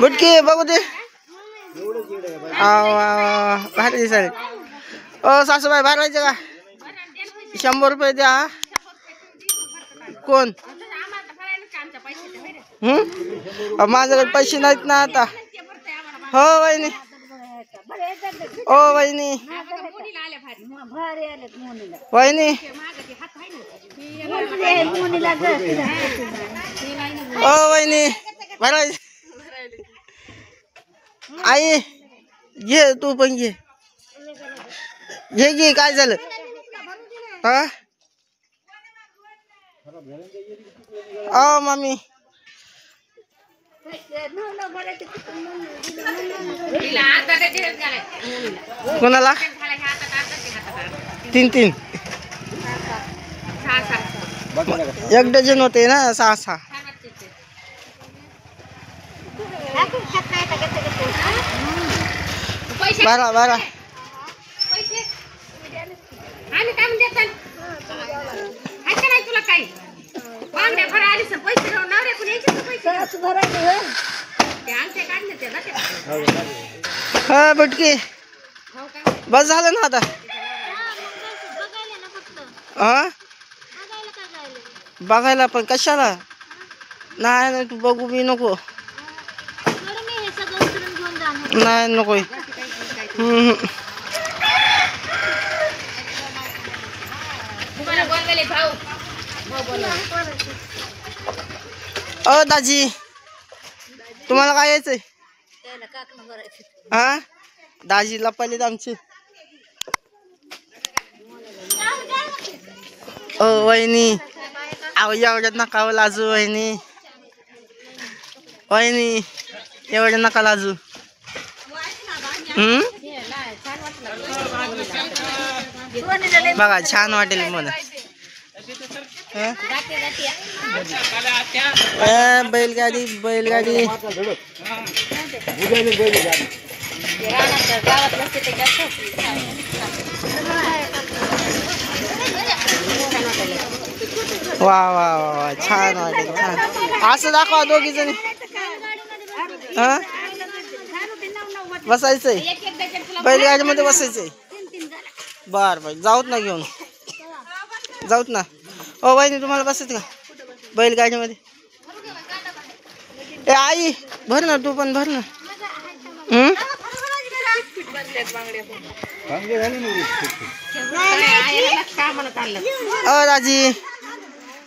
बुटकी बघू दे भारी दिसायला ओ सासूबाई भरायचे का 100 रुपये द्या कोण माझ्याकडे पैसे नाहीत ना आता हो वहिनी ओ वहिनी वहिनी ओ वहिनी भरायचे आई घे तू पण घे घे काय झालं हा ओ मम्मी कोणाला 3 एक डझन होते ना 6 बारा हा बुटकी बस झालं ना आता हा बघायला पण कशाला नाही तू बघू बी नको नाही नको ओ दाजी तुम्हाला काय यायचंय हा दाजीला पहिले आमची ओ वहिनी अहो एवढ्यात नका लाजू वहिनी एवढ्या नका लाजू बघा छान वाटेल मला बैलगाडी वा वा वा छान वाटेल छान असं दाखवा दोघी जणी हा बसायचंय बैलगाडीमध्ये बसायचंय बर जाऊत ना घेऊन जाऊत ना ओ वहिनी तुम्हाला बसायचं का बैलगाडीमध्ये ए आई भर ना तू पण भर ना ओ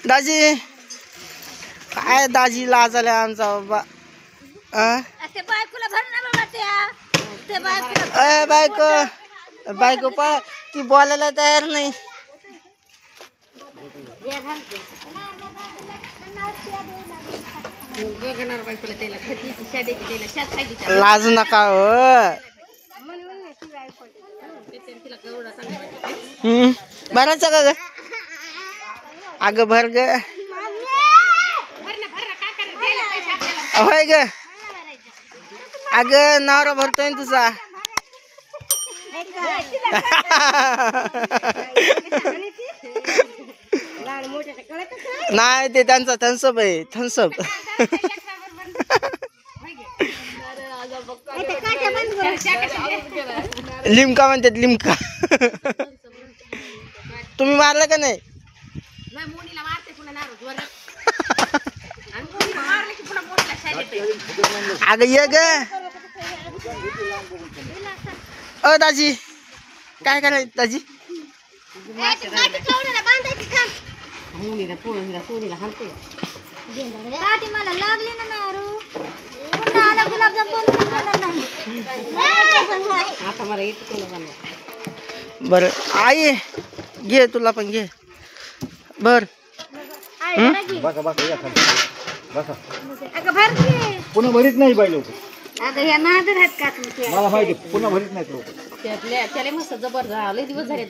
दाजी काय दाजी लाजले आमचा बाबा बायको पा ती बोलायला तयार नाही लाजू नका भरायचं का ग अगं भर ग होय ग अगं नवरा भरतोय तुझा नाही ते त्यांचा थम्सअप आहे थम्सअप लिमका म्हणतात लिमका तुम्ही मारलं का नाही अगं ये ग ओ दाजी काय करायचं दाजी बर आई घे तुला पण घे बर पुन्हा भरीत नाही बाई लोक मला माहिती पुन्हा भरीत नाही लोक त्याला मस्त जबर झाले दिवस झाले